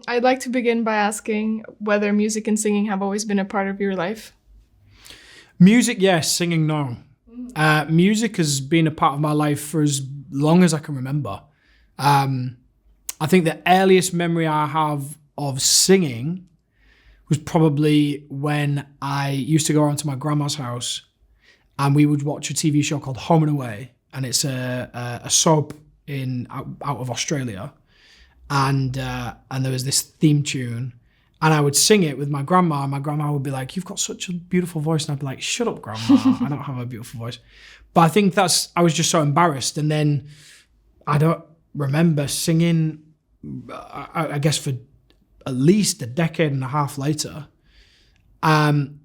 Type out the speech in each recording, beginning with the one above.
I'd like to begin by asking whether music and singing have always been a part of your life. Music, yes. Singing, no. Music has been a part of my life for as long as I can remember. I think the earliest memory I have of singing was probably when I used to go around to my grandma's house and we would watch a TV show called Home and Away, and it's a soap out of Australia, and there was this theme tune, and I would sing it with my grandma, and my grandma would be like, "You've got such a beautiful voice," and I'd be like, "Shut up, grandma, I don't have a beautiful voice." But I think I was just so embarrassed, and then I don't remember singing, I guess for at least a decade and a half later,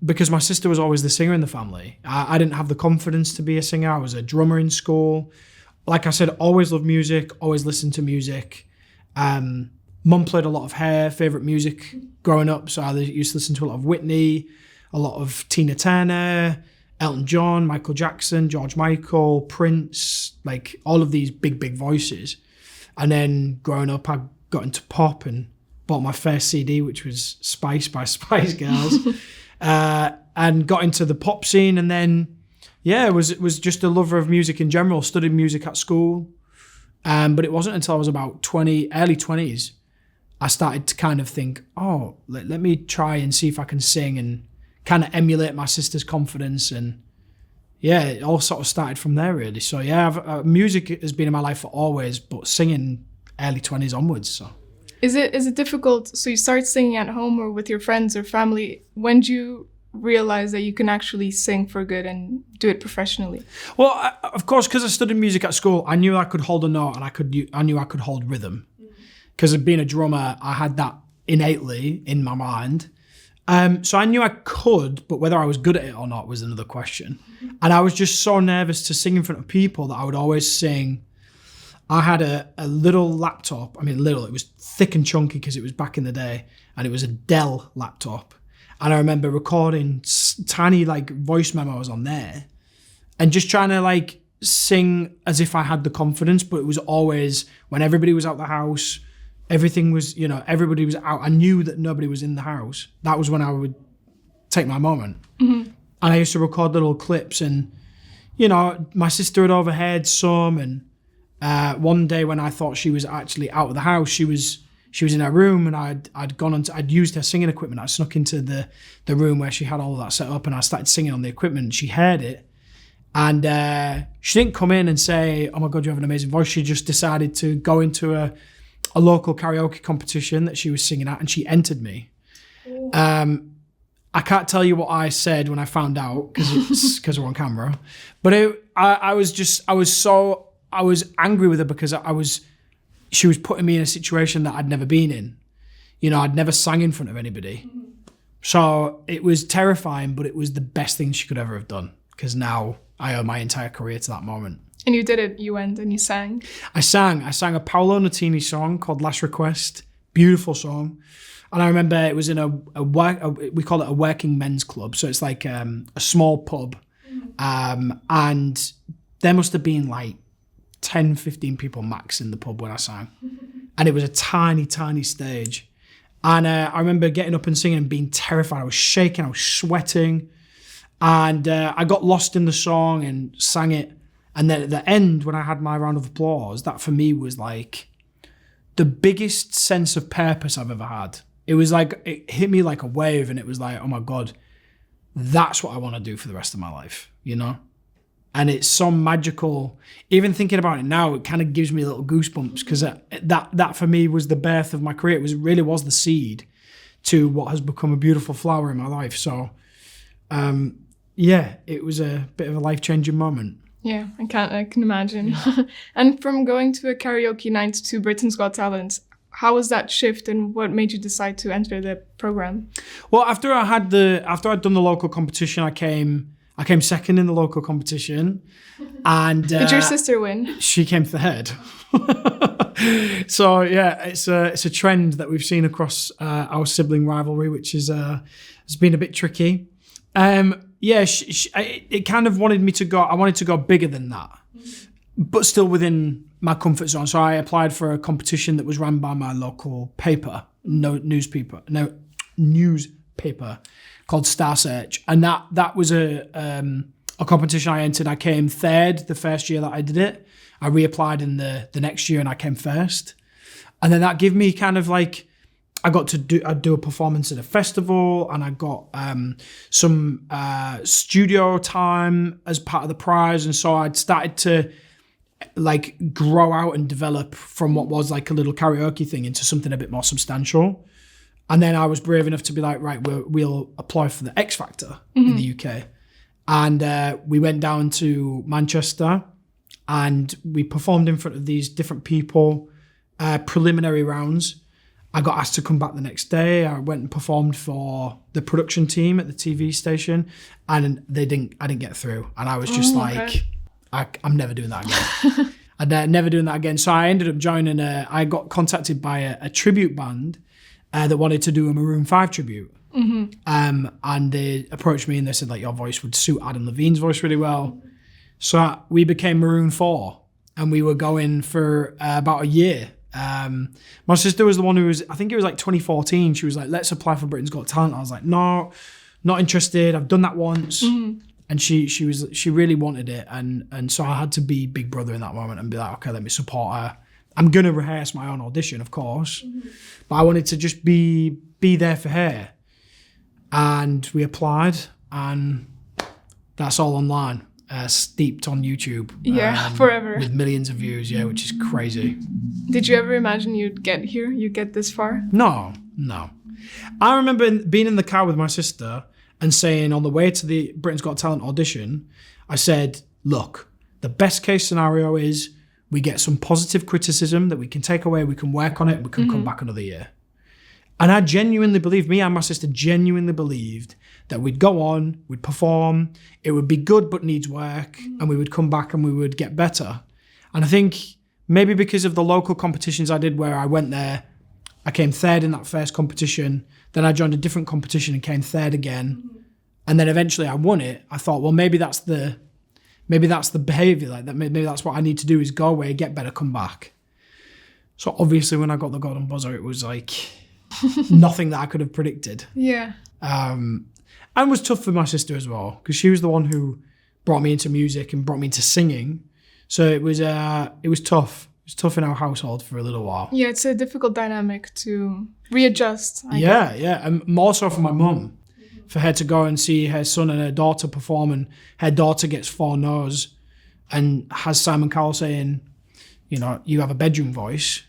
because my sister was always the singer in the family. I didn't have the confidence to be a singer. I was a drummer in school. Like I said, always loved music, always listened to music. Mum played a lot of her favourite music growing up, so I used to listen to a lot of Whitney, a lot of Tina Turner, Elton John, Michael Jackson, George Michael, Prince, like all of these big voices. And then growing up, I got into pop and bought my first CD, which was Spice by Spice Girls, and got into the pop scene. And then, yeah, it was just a lover of music in general, studied music at school. But it wasn't until I was about early 20s, I started to kind of think, oh, let me try and see if I can sing and kind of emulate my sister's confidence. And yeah, it all sort of started from there, really. So yeah, music has been in my life for always, but singing early 20s onwards. So is it difficult? So you start singing at home or with your friends or family. When do you realize that you can actually sing for good and do it professionally? Well, of course, because I studied music at school, I knew I could hold a note, and I knew I could hold rhythm. Because of being a drummer, I had that innately in my mind. So I knew I could, but whether I was good at it or not was another question. And I was just so nervous to sing in front of people that I would always sing. I had a little laptop. I mean, little, it was thick and chunky because it was back in the day, and it was a Dell laptop. And I remember recording tiny like voice memos on there and just trying to like sing as if I had the confidence, but it was always when everybody was out the house, everything was, everybody was out. I knew that nobody was in the house. That was when I would take my moment. Mm-hmm. And I used to record little clips, and, my sister had overheard some. And one day when I thought she was actually out of the house, she was in her room, and I'd used her singing equipment. I snuck into the room where she had all of that set up, and I started singing on the equipment. She heard it, and she didn't come in and say, "Oh my God, you have an amazing voice." She just decided to go into a local karaoke competition that she was singing at, and she entered me. I can't tell you what I said when I found out because we're on camera, but I was angry with her because she was putting me in a situation that I'd never been in. I'd never sang in front of anybody. So it was terrifying, but it was the best thing she could ever have done, because now I owe my entire career to that moment. And you did it. You went and you sang. I sang a Paolo Nutini song called Last Request. Beautiful song. And I remember it was in we call it a working men's club. So it's like a small pub. And there must have been like 10, 15 people max in the pub when I sang. And it was a tiny, tiny stage. And I remember getting up and singing and being terrified. I was shaking, I was sweating. And I got lost in the song and sang it. And then at the end, when I had my round of applause, that for me was like the biggest sense of purpose I've ever had. It was like, it hit me like a wave, and it was like, oh my God, that's what I want to do for the rest of my life, And it's so magical. Even thinking about it now, it kind of gives me little goosebumps, because that for me was the birth of my career. It really was the seed to what has become a beautiful flower in my life. So, it was a bit of a life-changing moment. Yeah, I can imagine. And from going to a karaoke night to Britain's Got Talent, how was that shift, and what made you decide to enter the program? Well, after I'd done the local competition, I came second in the local competition. And did your sister win? She came third. So yeah, it's a trend that we've seen across our sibling rivalry, which has been a bit tricky. It kind of wanted me to go. I wanted to go bigger than that, but still within my comfort zone. So I applied for a competition that was run by my local paper, newspaper called Star Search, and that was a competition I entered. I came third the first year that I did it. I reapplied in the next year and I came first, and then that gave me kind of like, I'd do a performance at a festival, and I got some studio time as part of the prize, and so I'd started to like grow out and develop from what was like a little karaoke thing into something a bit more substantial. And then I was brave enough to be like, right, we'll apply for the X Factor in the UK. And we went down to Manchester and we performed in front of these different people, preliminary rounds. I got asked to come back the next day. I went and performed for the production team at the TV station, and I didn't get through. And I was just I'm never doing that again. I'd never doing that again. So I ended up joining I got contacted by a tribute band that wanted to do a Maroon 5 tribute. And they approached me and they said like, your voice would suit Adam Levine's voice really well. So we became Maroon 4 and we were going for about a year. My sister was the one who was, I think it was like 2014. She was like, let's apply for Britain's Got Talent. I was like, no, not interested. I've done that once. And she really wanted it. And so I had to be big brother in that moment and be like, okay, let me support her. I'm going to rehearse my own audition, of course, but I wanted to just be there for her. And we applied, and that's all online, steeped on YouTube. Forever. With millions of views, which is crazy. Did you ever imagine you'd get here, you'd get this far? No. I remember being in the car with my sister and saying on the way to the Britain's Got Talent audition, I said, look, the best case scenario is we get some positive criticism that we can take away, we can work on it, we can come back another year. And I genuinely believed, me and my sister genuinely believed that we'd go on, we'd perform, it would be good but needs work, and we would come back and we would get better. And I think maybe because of the local competitions I did where I went there, I came third in that first competition, then I joined a different competition and came third again, and then eventually I won it. I thought, well, maybe that's the behavior, like that. Maybe that's what I need to do is go away, get better, come back. So obviously when I got the golden buzzer, it was like nothing that I could have predicted. Yeah. And it was tough for my sister as well, because she was the one who brought me into music and brought me into singing. So it was tough. It was tough in our household for a little while. Yeah, it's a difficult dynamic to readjust. I guess. And more so for my mum. For her to go and see her son and her daughter perform, and her daughter gets 4 no's and has Simon Cowell saying, you have a bedroom voice,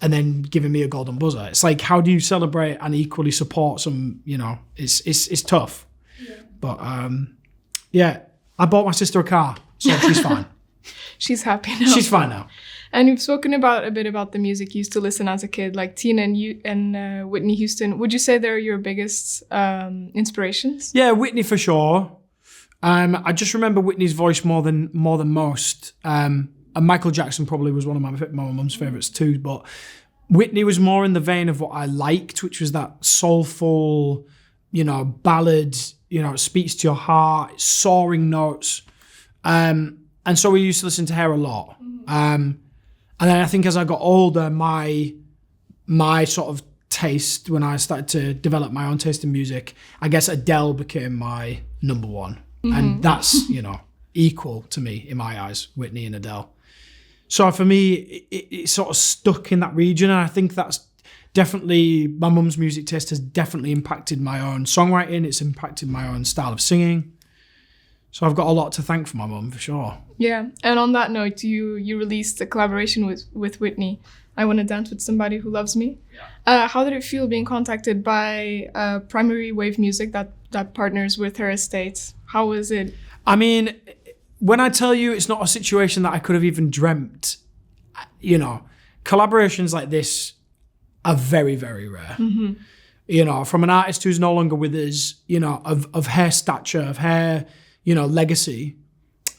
and then giving me a golden buzzer. It's like, how do you celebrate and equally support some, it's tough. Yeah. But I bought my sister a car, so she's fine. She's happy now. She's fine now. And you've spoken a bit about the music you used to listen as a kid, like Tina and Whitney Houston. Would you say they're your biggest inspirations? Yeah, Whitney for sure. I just remember Whitney's voice more than most. And Michael Jackson probably was one of my mum's favourites too. But Whitney was more in the vein of what I liked, which was that soulful, ballad. It speaks to your heart, soaring notes. And so we used to listen to her a lot. And then I think as I got older, my sort of taste, when I started to develop my own taste in music, I guess Adele became my number one. And that's, equal to me in my eyes, Whitney and Adele. So for me, it sort of stuck in that region. And I think that's definitely, my mum's music taste has definitely impacted my own songwriting. It's impacted my own style of singing. So I've got a lot to thank for my mum, for sure. Yeah, and on that note, you released a collaboration with Whitney, I Want to Dance with Somebody Who Loves Me. Yeah. How did it feel being contacted by Primary Wave Music that partners with her estate? How was it? I mean, when I tell you it's not a situation that I could have even dreamt, collaborations like this are very, very rare. From an artist who's no longer with us, of her stature, of her legacy.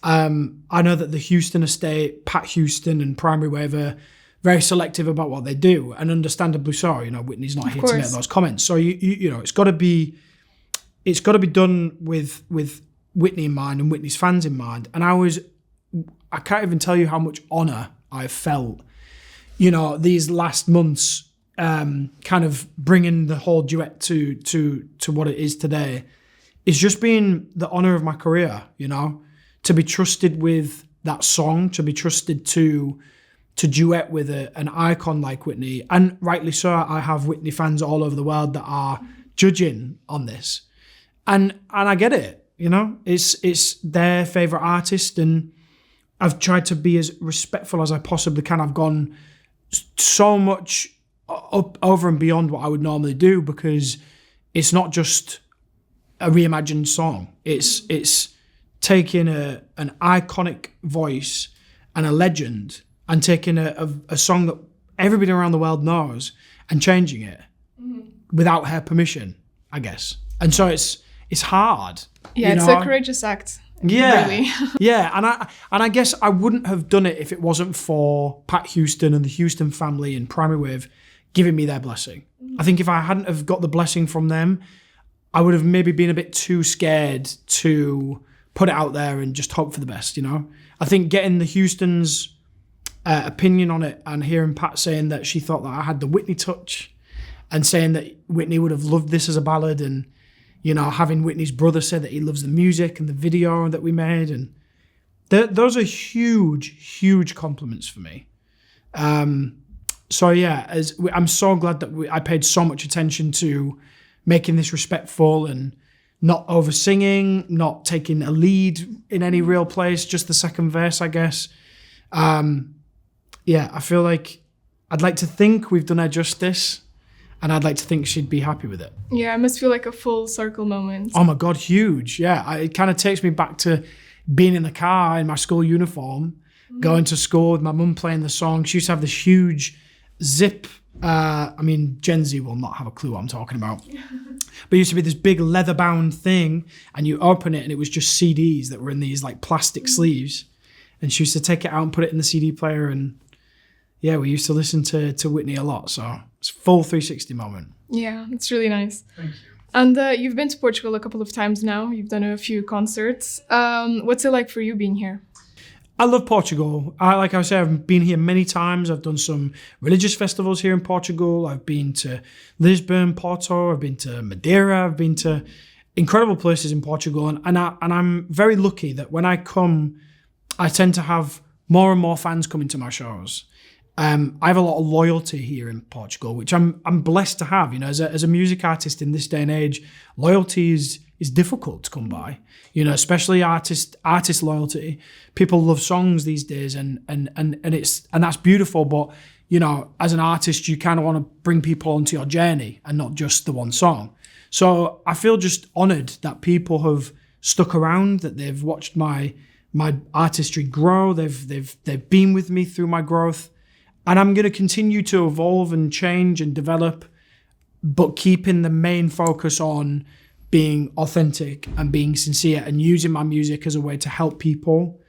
I know that the Houston estate, Pat Houston and Primary Wave are very selective about what they do, and understandably so. Whitney's not here to make those comments. So it's got to be done with Whitney in mind and Whitney's fans in mind. And I can't even tell you how much honor I felt, these last months kind of bringing the whole duet to what it is today is just being the honor of my career, you know, to be trusted with that song, to be trusted to duet with an icon like Whitney. And rightly so, I have Whitney fans all over the world that are judging on this. And I get it, you know, it's their favorite artist, and I've tried to be as respectful as I possibly can. I've gone so much up over and beyond what I would normally do, because it's not just a reimagined song. It's taking an iconic voice and a legend and taking a song that everybody around the world knows and changing it without her permission, I guess. And so it's hard. Yeah, it's a courageous act. Yeah, really. Yeah, and I guess I wouldn't have done it if it wasn't for Pat Houston and the Houston family and Primary Wave giving me their blessing. I think if I hadn't have got the blessing from them, I would have maybe been a bit too scared to put it out there and just hope for the best, you know? I think getting the Houstons' opinion on it and hearing Pat saying that she thought that I had the Whitney touch and saying that Whitney would have loved this as a ballad, and, you know, having Whitney's brother say that he loves the music and the video that we made, and those are huge, huge compliments for me. So yeah, I'm so glad that I paid so much attention to making this respectful and not over singing, not taking a lead in any real place, just the second verse, I guess. Yeah, I feel like I'd like to think we've done her justice, and I'd like to think she'd be happy with it. Yeah, it must feel like a full circle moment. Oh my God, huge. Yeah, it kind of takes me back to being in the car in my school uniform, going to school with my mum playing the song. She used to have this huge zip. I mean, Gen Z will not have a clue what I'm talking about. But it used to be this big leather-bound thing, and you open it, and it was just CDs that were in these like plastic sleeves. And she used to take it out and put it in the CD player, and yeah, we used to listen to Whitney a lot. So it's a full 360 moment. Yeah, it's really nice. Thank you. And you've been to Portugal a couple of times now. You've done a few concerts. What's it like for you being here? I love Portugal. Like I said, I've been here many times. I've done some religious festivals here in Portugal. I've been to Lisbon, Porto. I've been to Madeira. I've been to incredible places in Portugal. And I'm very lucky that when I come, I tend to have more and more fans coming to my shows. I have a lot of loyalty here in Portugal, which I'm blessed to have. You know, as a music artist in this day and age, loyalty is difficult to come by. You know, especially artist loyalty. People love songs these days, and that's beautiful. But you know, as an artist, you kind of want to bring people onto your journey and not just the one song. So I feel just honoured that people have stuck around, that they've watched my artistry grow. They've been with me through my growth. And I'm going to continue to evolve and change and develop, but keeping the main focus on being authentic and being sincere and using my music as a way to help people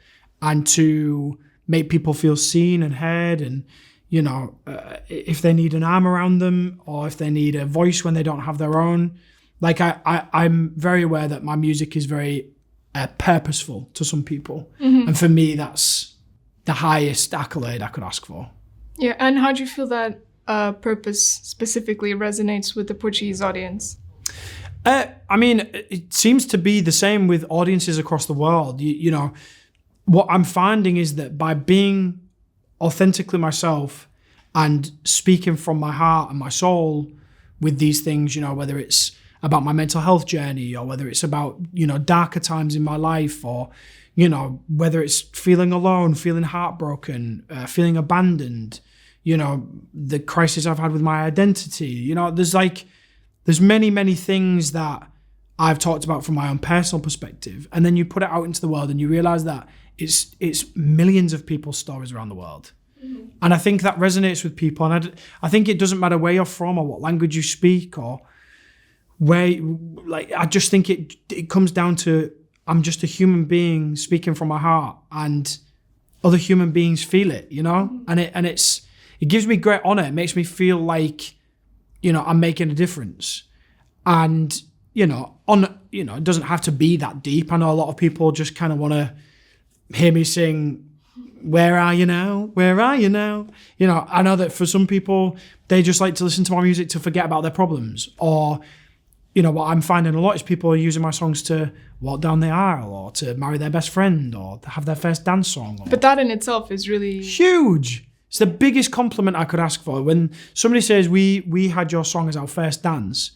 and to make people feel seen and heard. And, you know, if they need an arm around them or if they need a voice when they don't have their own, like I'm very aware that my music is very purposeful to some people. Mm-hmm. And for me, that's the highest accolade I could ask for. Yeah, and how do you feel that purpose specifically resonates with the Portuguese audience? I mean, it seems to be the same with audiences across the world. You know, what I'm finding is that by being authentically myself and speaking from my heart and my soul with these things, you know, whether it's about my mental health journey or whether it's about, you know, darker times in my life, or, you know, whether it's feeling alone, feeling heartbroken, feeling abandoned, you know, the crisis I've had with my identity, you know, there's many, many things that I've talked about from my own personal perspective. And then you put it out into the world and you realize that it's millions of people's stories around the world. Mm-hmm. And I think that resonates with people. And I think it doesn't matter where you're from or what language you speak or where, like, I just think it comes down to, I'm just a human being speaking from my heart, and other human beings feel it, you know? Mm-hmm. And it gives me great honor. It makes me feel like, you know, I'm making a difference. And, you know, it doesn't have to be that deep. I know a lot of people just kind of want to hear me sing Where are you now? Where are you now? You know, I know that for some people, they just like to listen to my music to forget about their problems. Or, you know, what I'm finding a lot is people are using my songs to walk down the aisle or to marry their best friend or to have their first dance song. But that in itself is really huge. It's the biggest compliment I could ask for. When somebody says, we had your song as our first dance,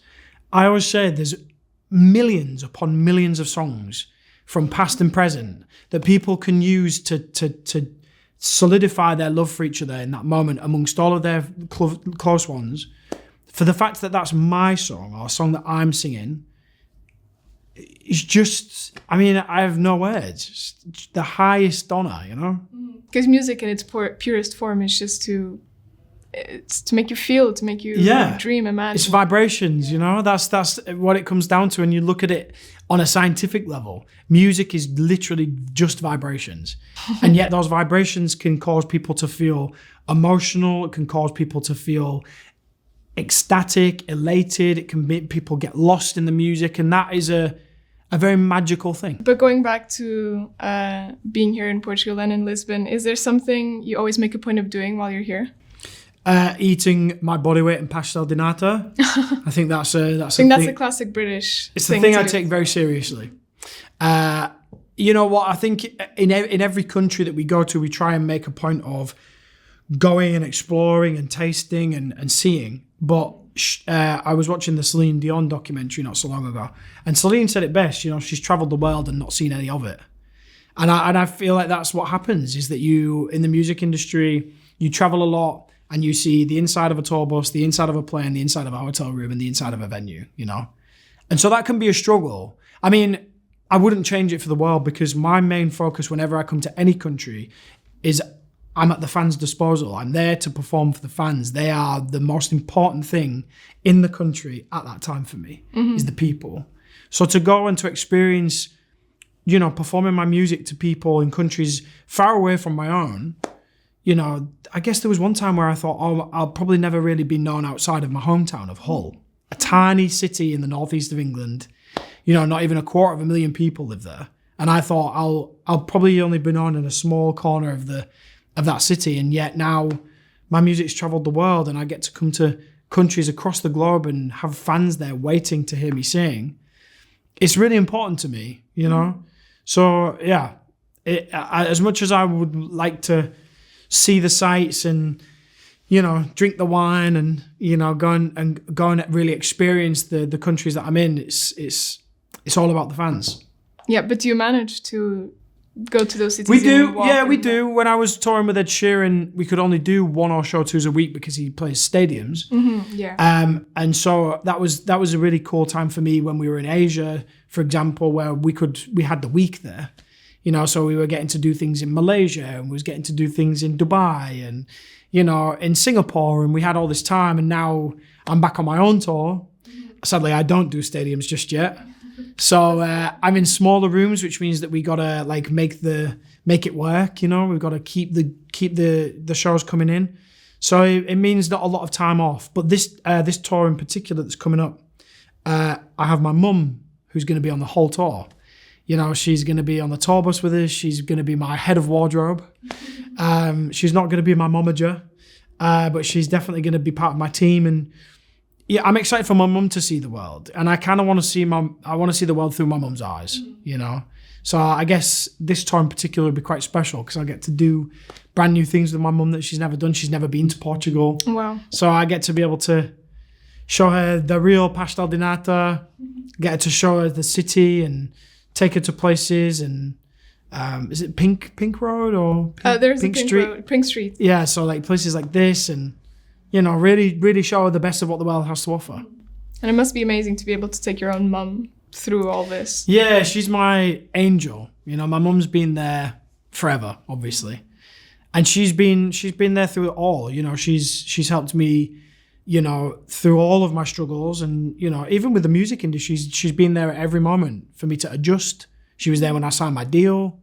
I always say there's millions upon millions of songs from past and present that people can use to solidify their love for each other in that moment amongst all of their close ones. For the fact that that's my song or a song that I'm singing, it's just, I mean, I have no words. It's the highest honor, you know? Because music in its purest form is just it's to make you feel, to make you dream, imagine. It's vibrations, you know? That's what it comes down to. And you look at it on a scientific level. Music is literally just vibrations. And yet those vibrations can cause people to feel emotional. It can cause people to feel ecstatic, elated. It can make people get lost in the music. And that is a very magical thing. But going back to being here in Portugal and in Lisbon, is there something you always make a point of doing while you're here? Eating my body weight in pastel de nata. I think that's that's a classic British. It's the thing I take very seriously. You know what? I think in every country that we go to, we try and make a point of going and exploring and tasting and seeing. But I was watching the Celine Dion documentary not so long ago, and Celine said it best. You know, she's travelled the world and not seen any of it. And I feel like that's what happens, is that you, in the music industry, you travel a lot. And you see the inside of a tour bus, the inside of a plane, the inside of a hotel room, and the inside of a venue, you know? And so that can be a struggle. I mean, I wouldn't change it for the world, because my main focus whenever I come to any country is I'm at the fans' disposal. I'm there to perform for the fans. They are the most important thing in the country at that time for me, is the people. So to go and to experience, you know, performing my music to people in countries far away from my own, you know, I guess there was one time where I thought, oh, I'll probably never really be known outside of my hometown of Hull, a tiny city in the northeast of England. You know, not even 250,000 people live there. And I thought I'll probably only be known in a small corner of that city. And yet now my music's traveled the world, and I get to come to countries across the globe and have fans there waiting to hear me sing. It's really important to me, you know? So yeah, as much as I would like to see the sights and, you know, drink the wine and, you know, go and really experience the countries that I'm in, it's all about the fans. Yeah, but do you manage to go to those cities? We do, yeah, we do. When I was touring with Ed Sheeran, we could only do 1 or 2 a week because he plays stadiums. And so that was a really cool time for me when we were in Asia, for example, where we had the week there. You know, so we were getting to do things in Malaysia, and we was getting to do things in Dubai and, you know, in Singapore, and we had all this time. And now I'm back on my own tour. Sadly, I don't do stadiums just yet. So I'm in smaller rooms, which means that we gotta like make it work. You know, we've got to keep the shows coming in. So it means not a lot of time off. But this tour in particular that's coming up, I have my mum who's going to be on the whole tour. You know, she's going to be on the tour bus with us. She's going to be my head of wardrobe. She's not going to be my momager, but she's definitely going to be part of my team. And yeah, I'm excited for my mum to see the world. And I kind of want to see the world through my mum's eyes, you know. So I guess this tour in particular will be quite special because I get to do brand new things with my mum that she's never done. She's never been to Portugal. Wow. So I get to be able to show her the real pastel de nata, get her to show her the city and take her to places. And is it Pink Road or there's Pink Street? Road, Pink Street. Yeah, so like places like this, and you know, really show her the best of what the world has to offer. And it must be amazing to be able to take your own mum through all this. Yeah, she's my angel. You know, my mum's been there forever, obviously, and she's been there through it all. You know, she's helped me, you know, through all of my struggles, and you know, even with the music industry, she's been there at every moment for me to adjust. She was there when I signed my deal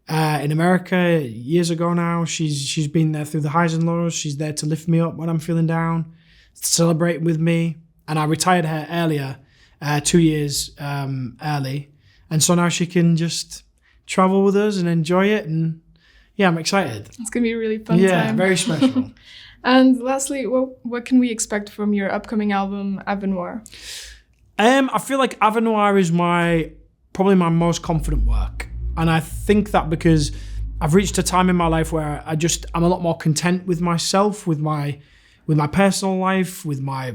in America years ago now. She's been there through the highs and lows. She's there to lift me up when I'm feeling down, celebrate with me. And I retired her earlier, 2 years early, and so now she can just travel with us and enjoy it. And yeah, I'm excited. It's gonna be a really fun Yeah, time. very special. And lastly, what can we expect from your upcoming album, Avenoir? I feel like Avenoir is probably my most confident work. And I think that because I've reached a time in my life where I'm a lot more content with myself, with my personal life, with my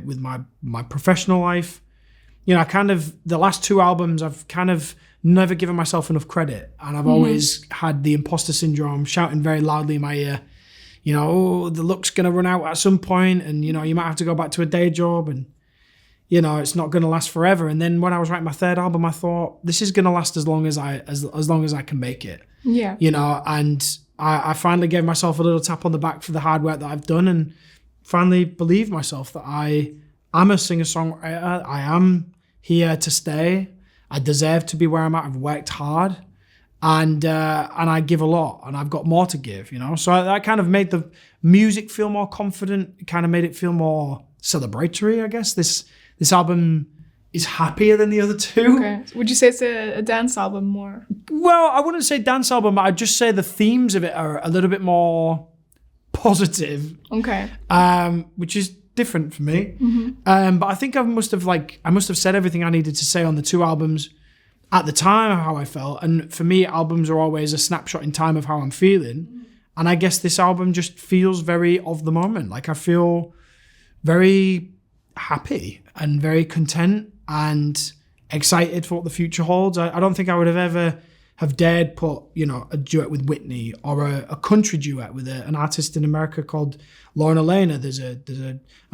professional life. You know, the last 2 albums, I've kind of never given myself enough credit. And I've always had the imposter syndrome shouting very loudly in my ear, you know, oh, the luck's going to run out at some point, and, you know, you might have to go back to a day job, and, you know, it's not going to last forever. And then when I was writing my 3rd album, I thought, this is going to last as long as I can make it. Yeah. You know, and I finally gave myself a little tap on the back for the hard work that I've done, and finally believed myself that I am a singer-songwriter. I am here to stay. I deserve to be where I'm at. I've worked hard, and I give a lot, and I've got more to give, you know. So that kind of made the music feel more confident. It kind of made it feel more celebratory, I guess. This album is happier than the other 2. Okay. Would you say it's a dance album more? Well, I wouldn't say dance album, but I'd just say the themes of it are a little bit more positive. Okay. Which is different for me. But I think I must have said everything I needed to say on the 2 albums at the time of how I felt. And for me, albums are always a snapshot in time of how I'm feeling. And I guess this album just feels very of the moment. Like, I feel very happy and very content and excited for what the future holds. I don't think I would have ever have dared put, you know, a duet with Whitney or a country duet with an artist in America called Lauren Elena. There's a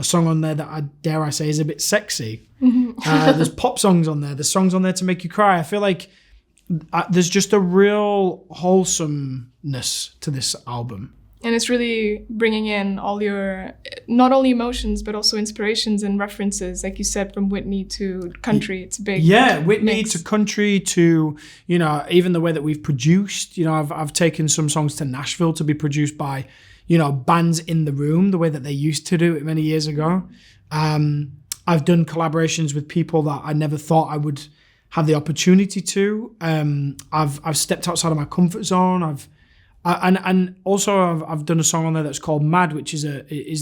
song on there that I say is a bit sexy. There's pop songs on there. There's songs on there to make you cry. I feel like there's just a real wholesomeness to this album. And it's really bringing in all your, not only emotions, but also inspirations and references, like you said, from Whitney to country. It's a big Whitney mix. to country to, you know, even the way that we've produced. You know, I've taken some songs to Nashville to be produced by, you know, bands in the room, the way that they used to do it many years ago. I've done collaborations with people that I never thought I would have the opportunity to. I've stepped outside of my comfort zone. I've done a song on there that's called Mad, which is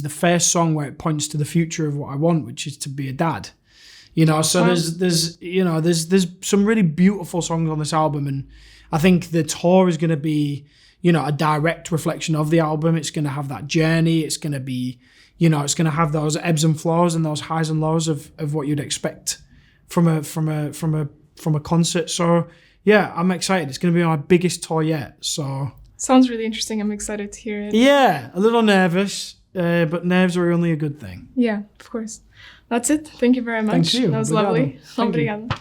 the first song where it points to the future of what I want, which is to be a dad. You know, so there's some really beautiful songs on this album, and I think the tour is going to be, you know, a direct reflection of the album. It's going to have that journey. It's going to be, you know, it's going to have those ebbs and flows and those highs and lows of what you'd expect from a concert. So yeah, I'm excited. It's going to be my biggest tour yet. So. Sounds really interesting. I'm excited to hear it. Yeah, a little nervous, but nerves are only a good thing. Yeah, of course. That's it. Thank you very much. Thank you. That was Obrigado. lovely. Thank you. Obrigada.